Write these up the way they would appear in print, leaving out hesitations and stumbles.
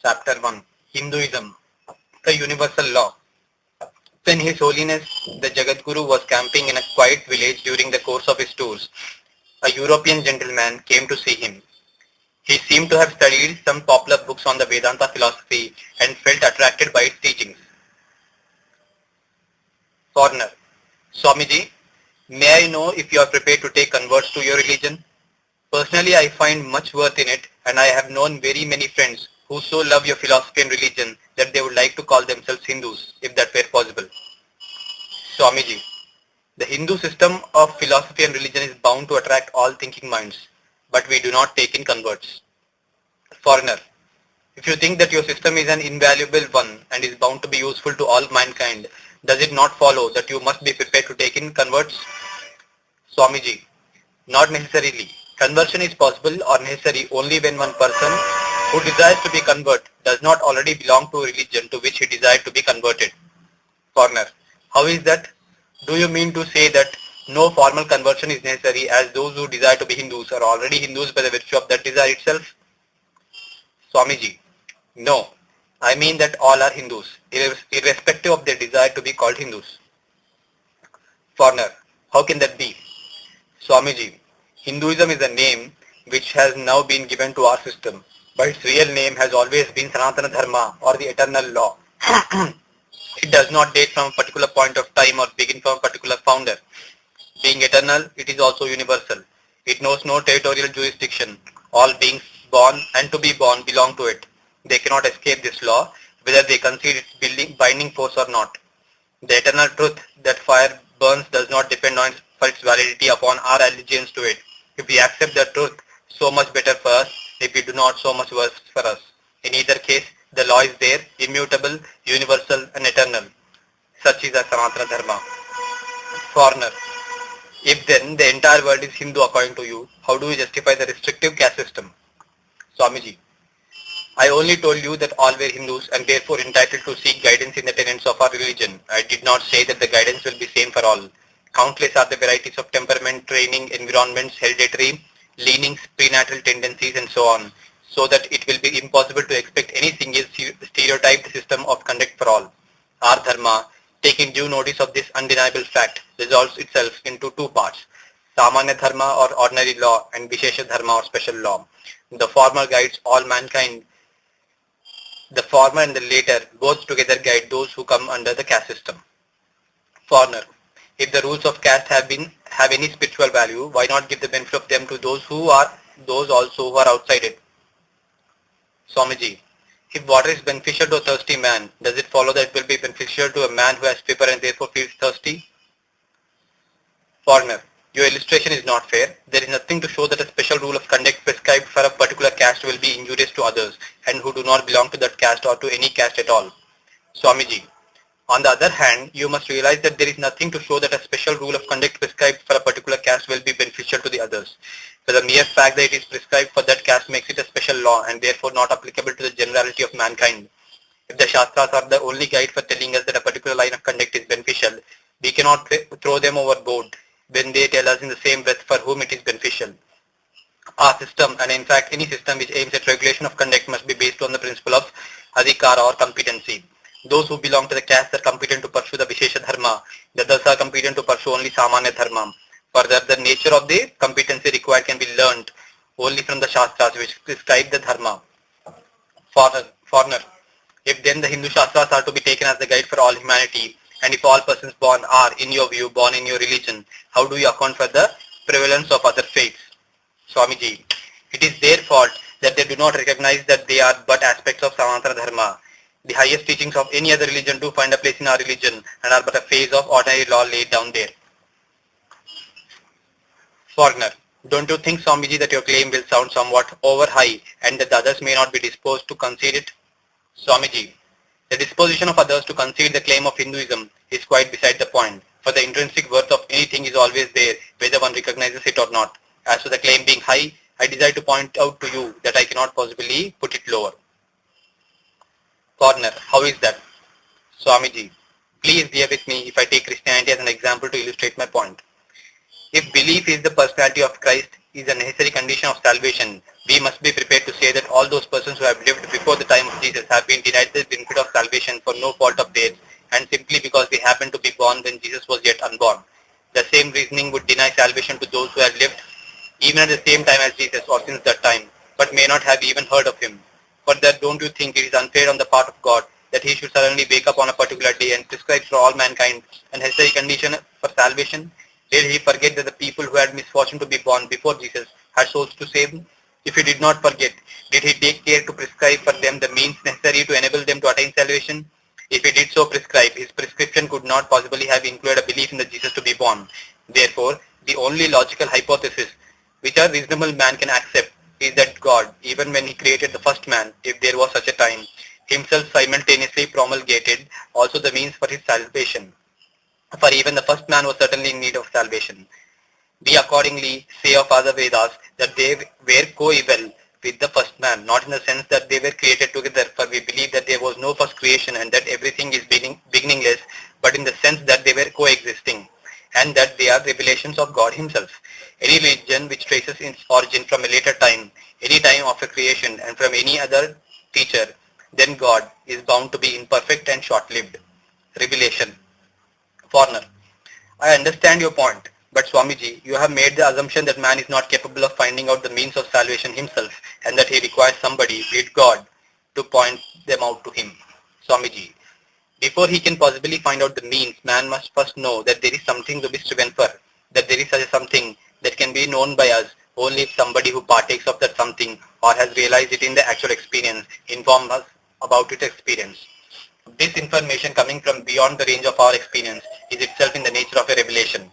Chapter 1 Hinduism, the Universal Law. When His Holiness the Jagadguru was camping in a quiet village during the course of his tours, a European gentleman came to see him. He seemed to have studied some popular books on the Vedanta philosophy and felt attracted by its teachings. Foreigner: Swamiji, may I know if you are prepared to take converts to your religion? Personally, I find much worth in it, and I have known very many friends who so love your philosophy and religion that they would like to call themselves Hindus, if that were possible. Swamiji, the Hindu system of philosophy and religion is bound to attract all thinking minds, but we do not take in converts. Foreigner: if you think that your system is an invaluable one and is bound to be useful to all mankind, does it not follow that you must be prepared to take in converts? Swamiji, not necessarily. Conversion is possible or necessary only when one person who desires to be converted does not already belong to a religion to which he desired to be converted. Foreigner: how is that? Do you mean to say that no formal conversion is necessary as those who desire to be Hindus are already Hindus by the virtue of that desire itself? Swamiji, no. I mean that all are Hindus, irrespective of their desire to be called Hindus. Foreigner: how can that be? Swamiji, Hinduism is a name which has now been given to our system, but its real name has always been Sanatana Dharma or the eternal law. It does not date from a particular point of time or begin from a particular founder. Being eternal, it is also universal. It knows no territorial jurisdiction. All beings born and to be born belong to it. They cannot escape this law, whether they concede its binding force or not. The eternal truth that fire burns does not depend on for its validity upon our allegiance to it. If we accept the truth, so much better for us. If we do not, so much worse for us. In either case, the law is there, immutable, universal and eternal. Such is our Sanatana Dharma. Foreigner: if then the entire world is Hindu according to you, how do you justify the restrictive caste system? Swamiji, I only told you that all were Hindus and therefore entitled to seek guidance in the tenets of our religion. I did not say that the guidance will be same for all. Countless are the varieties of temperament, training, environments, hereditary, leanings, prenatal tendencies and so on, so that it will be impossible to expect any single stereotyped system of conduct for all. Our Dharma, taking due notice of this undeniable fact, resolves itself into two parts: Samanya Dharma or ordinary law and Vishesha Dharma or special law. The former guides all mankind. The former and the later both together guide those who come under the caste system. Foreigner: if the rules of caste have any spiritual value, why not give the benefit of them to those also who are outside it? Swamiji, if water is beneficial to a thirsty man, does it follow that it will be beneficial to a man who has fever and therefore feels thirsty? Foreigner: your illustration is not fair. There is nothing to show that a special rule of conduct prescribed for a particular caste will be injurious to others and who do not belong to that caste or to any caste at all. Swamiji, on the other hand, you must realize that there is nothing to show that a special rule of conduct prescribed for a particular caste will be beneficial to the others. For the mere fact that it is prescribed for that caste makes it a special law and therefore not applicable to the generality of mankind. If the Shastras are the only guide for telling us that a particular line of conduct is beneficial, we cannot throw them overboard when they tell us in the same breath for whom it is beneficial. Our system, and in fact any system which aims at regulation of conduct, must be based on the principle of adhikara or competency. Those who belong to the caste are competent to pursue the Vishesha Dharma, the others are competent to pursue only Samanya Dharma. Further, the nature of the competency required can be learnt only from the Shastras which prescribe the Dharma. Foreigner: if then the Hindu Shastras are to be taken as the guide for all humanity, and if all persons born are, in your view, born in your religion, how do you account for the prevalence of other faiths? Swamiji, it is their fault that they do not recognize that they are but aspects of Sanatana Dharma. The highest teachings of any other religion do find a place in our religion and are but a phase of ordinary law laid down there. Foreigner: don't you think, Swamiji, that your claim will sound somewhat over high and that the others may not be disposed to concede it? Swamiji, the disposition of others to concede the claim of Hinduism is quite beside the point, for the intrinsic worth of anything is always there, whether one recognizes it or not. As for the claim being high, I desire to point out to you that I cannot possibly put it lower. Foreigner: how is that? Swamiji, please bear with me if I take Christianity as an example to illustrate my point. If belief is the personality of Christ, is a necessary condition of salvation, we must be prepared to say that all those persons who have lived before the time of Jesus have been denied the benefit of salvation for no fault of theirs, and simply because they happened to be born when Jesus was yet unborn. The same reasoning would deny salvation to those who have lived even at the same time as Jesus or since that time, but may not have even heard of him. Further, don't you think it is unfair on the part of God that he should suddenly wake up on a particular day and prescribe for all mankind a necessary condition for salvation? Did he forget that the people who had misfortune to be born before Jesus had souls to save? If he did not forget, did he take care to prescribe for them the means necessary to enable them to attain salvation? If he did so prescribe, his prescription could not possibly have included a belief in the Jesus to be born. Therefore, the only logical hypothesis which a reasonable man can accept is that God, even when he created the first man, if there was such a time, himself simultaneously promulgated also the means for his salvation. For even the first man was certainly in need of salvation. We accordingly say of other Vedas that they were coeval with the first man, not in the sense that they were created together, for we believe that there was no first creation and that everything is beginningless, but in the sense that they were coexisting, and that they are revelations of God himself. Any religion which traces its origin from a later time, any time of a creation, and from any other teacher, then God is bound to be imperfect and short-lived. Revelation. Foreigner. I understand your point, but Swamiji, you have made the assumption that man is not capable of finding out the means of salvation himself, and that he requires somebody, be it God, to point them out to him. Swamiji, before he can possibly find out the means, man must first know that there is something to be striven for, that there is such a something that can be known by us only if somebody who partakes of that something or has realized it in the actual experience informs us about its experience. This information coming from beyond the range of our experience is itself in the nature of a revelation.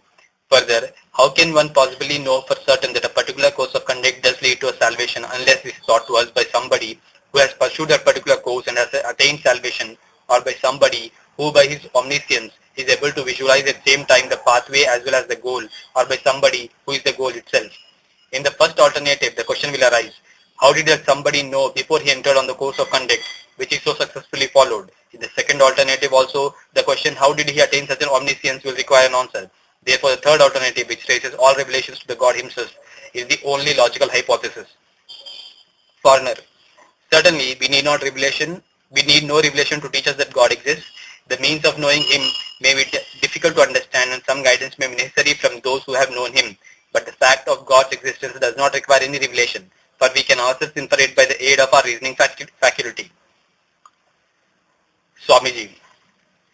Further, how can one possibly know for certain that a particular course of conduct does lead to a salvation unless it is taught to us by somebody who has pursued that particular course and has attained salvation, or by somebody who by his omniscience is able to visualize at the same time the pathway as well as the goal, or by somebody who is the goal itself? In the first alternative, the question will arise, how did that somebody know before he entered on the course of conduct which he so successfully followed? In the second alternative also, the question how did he attain such an omniscience will require an answer. Therefore, the third alternative, which traces all revelations to the God himself, is the only logical hypothesis. Foreigner. Certainly, we need no revelation to teach us that God exists. The means of knowing him may be difficult to understand, and some guidance may be necessary from those who have known him. But the fact of God's existence does not require any revelation, for we can ourselves infer it by the aid of our reasoning faculty. Swamiji,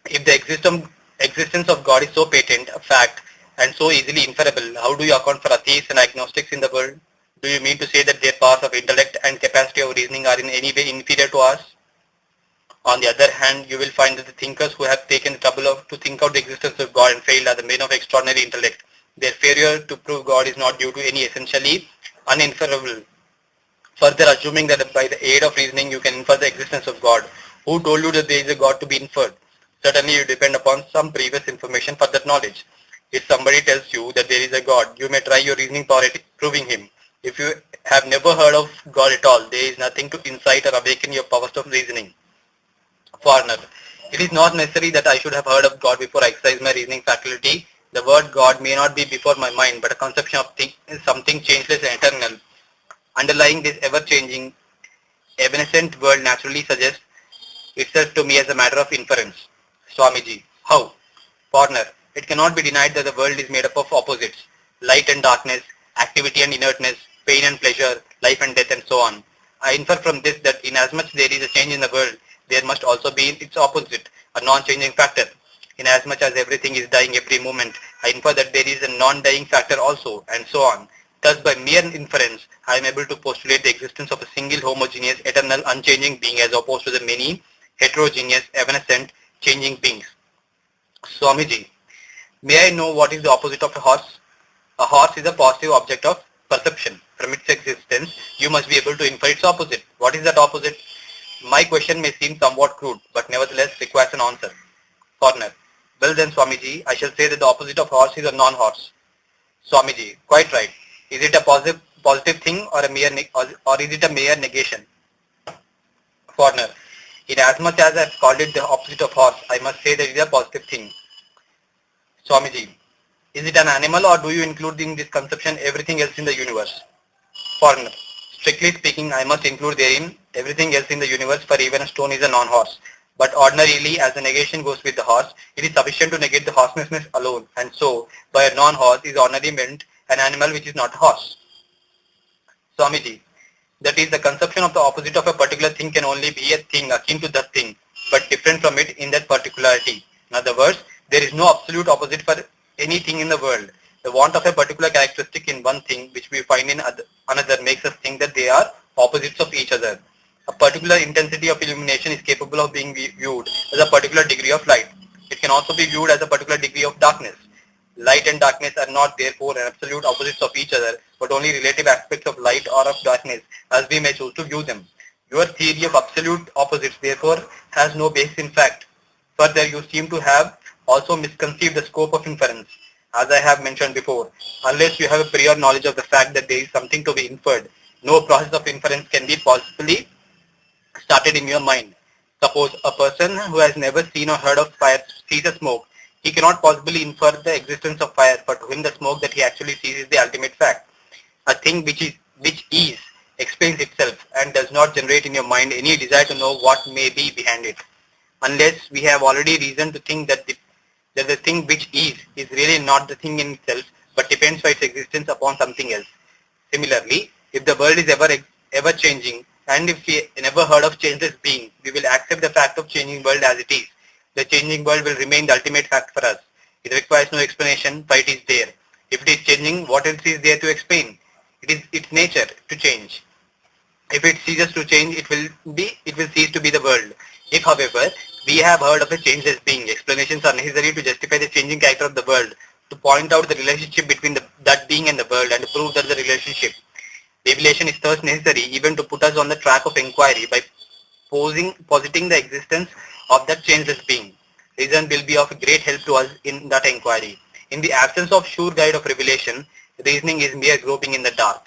if the existence of God is so patent a fact and so easily inferable, how do you account for atheists and agnostics in the world? Do you mean to say that their powers of intellect and capacity of reasoning are in any way inferior to ours? On the other hand, you will find that the thinkers who have taken the trouble to think out the existence of God and failed are the men of extraordinary intellect. Their failure to prove God is not due to any essentially uninferable. Further, assuming that by the aid of reasoning you can infer the existence of God, who told you that there is a God to be inferred? Certainly you depend upon some previous information for that knowledge. If somebody tells you that there is a God, you may try your reasoning power at proving him. If you have never heard of God at all, there is nothing to incite or awaken your powers of reasoning. Foreigner. It is not necessary that I should have heard of God before I exercise my reasoning faculty. The word God may not be before my mind, but a conception of something changeless and eternal. Underlying this ever-changing, evanescent world naturally suggests itself to me as a matter of inference. Swamiji. How? Foreigner. It cannot be denied that the world is made up of opposites, light and darkness, activity and inertness, pain and pleasure, life and death, and so on. I infer from this that inasmuch there is a change in the world, there must also be its opposite, a non-changing factor. Inasmuch as everything is dying every moment, I infer that there is a non-dying factor also, and so on. Thus, by mere inference, I am able to postulate the existence of a single homogeneous, eternal, unchanging being as opposed to the many heterogeneous, evanescent, changing beings. Swamiji, may I know what is the opposite of a horse? A horse is a positive object of perception. From its existence, you must be able to infer its opposite. What is that opposite? My question may seem somewhat crude, but nevertheless requires an answer. Foreigner. Well then, Swamiji, I shall say that the opposite of horse is a non-horse. Swamiji, quite right. Is it a positive thing or is it a mere negation? Foreigner. Inasmuch as I have called it the opposite of horse, I must say that it is a positive thing. Swamiji, Is it an animal or do you include in this conception everything else in the universe? Foreigner. Strictly speaking, I must include therein everything else in the universe, for even a stone is a non-horse. But ordinarily, as the negation goes with the horse, it is sufficient to negate the horselessness alone, and so, by a non-horse is ordinarily meant an animal which is not a horse. Swamiji, that is, the conception of the opposite of a particular thing can only be a thing akin to that thing, but different from it in that particularity. In other words, there is no absolute opposite for anything in the world. The want of a particular characteristic in one thing which we find in another makes us think that they are opposites of each other. A particular intensity of illumination is capable of being viewed as a particular degree of light. It can also be viewed as a particular degree of darkness. Light and darkness are not therefore absolute opposites of each other, but only relative aspects of light or of darkness as we may choose to view them. Your theory of absolute opposites therefore has no basis in fact. Further, you seem to have also misconceived the scope of inference. As I have mentioned before, unless you have a prior knowledge of the fact that there is something to be inferred, no process of inference can be possibly started in your mind. Suppose a person who has never seen or heard of fire sees a smoke. He cannot possibly infer the existence of fire, but to him the smoke that he actually sees is the ultimate fact. A thing which is explains itself and does not generate in your mind any desire to know what may be behind it, unless we have already reason to think that the thing which is really not the thing in itself, but depends for its existence upon something else. Similarly, if the world is ever changing, and if we never heard of changeless being, we will accept the fact of changing world as it is. The changing world will remain the ultimate fact for us. It requires no explanation, but it is there. If it is changing, what else is there to explain? It is its nature to change. If it ceases to change, it will cease to be the world. If, however, we have heard of a changeless being, explanations are necessary to justify the changing character of the world, to point out the relationship between that being and the world, and to prove that the relationship. Revelation is thus necessary even to put us on the track of inquiry by positing the existence of that changeless being. Reason will be of great help to us in that inquiry. In the absence of sure guide of revelation, reasoning is mere groping in the dark.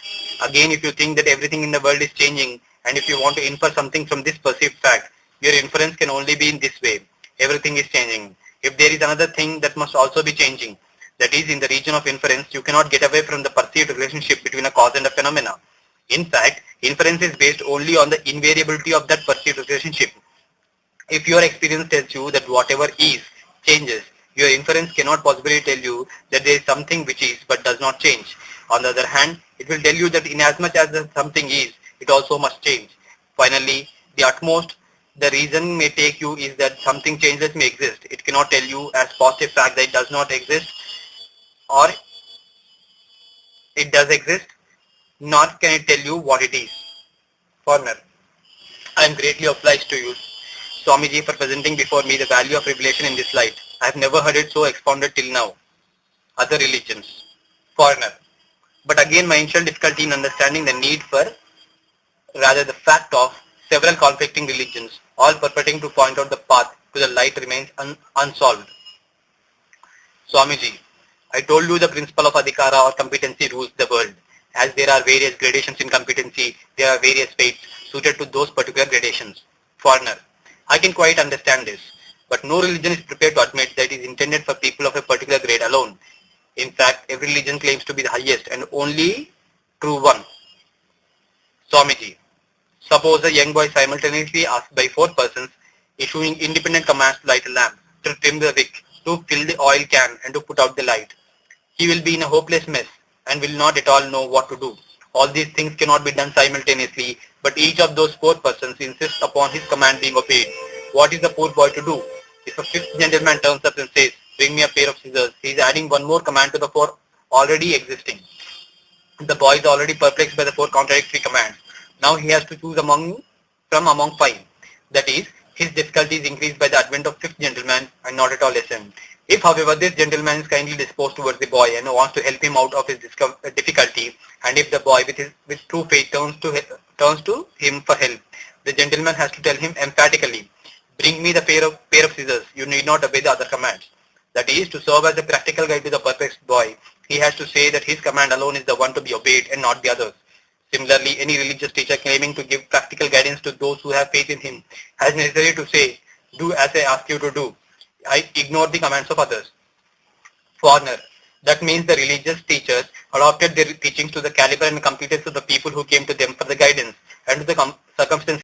Again, if you think that everything in the world is changing, and if you want to infer something from this perceived fact, your inference can only be in this way. Everything is changing. If there is another thing that must also be changing, that is, in the region of inference, you cannot get away from the perceived relationship between a cause and a phenomena. In fact, inference is based only on the invariability of that perceived relationship. If your experience tells you that whatever is changes, your inference cannot possibly tell you that there is something which is but does not change. On the other hand, it will tell you that inasmuch as the something is, it also must change. Finally, the utmost the reason may take you is that something changeless may exist. It cannot tell you as positive fact that it does not exist or it does exist, nor can it tell you what it is. Foreigner, I am greatly obliged to you, Swamiji, for presenting before me the value of revelation in this light. I have never heard it so expounded till now. Other religions. Foreigner, but again my initial difficulty in understanding the need for, rather the fact of, several conflicting religions, all purporting to point out the path to the light remains unsolved. Swamiji, I told you the principle of adhikara or competency rules the world. As there are various gradations in competency, there are various fates suited to those particular gradations. Foreigner, I can quite understand this, but no religion is prepared to admit that it is intended for people of a particular grade alone. In fact, every religion claims to be the highest and only true one. Swamiji, suppose a young boy simultaneously asked by 4 persons, issuing independent commands to light a lamp, to trim the wick, to fill the oil can, and to put out the light. He will be in a hopeless mess and will not at all know what to do. All these things cannot be done simultaneously, but each of those 4 persons insists upon his command being obeyed. What is the poor boy to do? If a 5th gentleman turns up and says, bring me a pair of scissors, he is adding one more command to the 4 already existing. The boy is already perplexed by the 4 contradictory commands. Now he has to choose among 5. That is, his difficulty is increased by the advent of 5th gentleman and not at all lessened. If, however, this gentleman is kindly disposed towards the boy and wants to help him out of his difficulty, and if the boy with true faith turns to him for help, the gentleman has to tell him emphatically, bring me the pair of scissors, you need not obey the other commands. That is, to serve as a practical guide to the perplexed boy, he has to say that his command alone is the one to be obeyed and not the others. Similarly, any religious teacher claiming to give practical guidance to those who have faith in him has necessary to say, do as I ask you to do. I ignore the commands of others. Foreigner, That means the religious teachers adopted their teachings to the caliber and competence of the people who came to them for the guidance and to the circumstances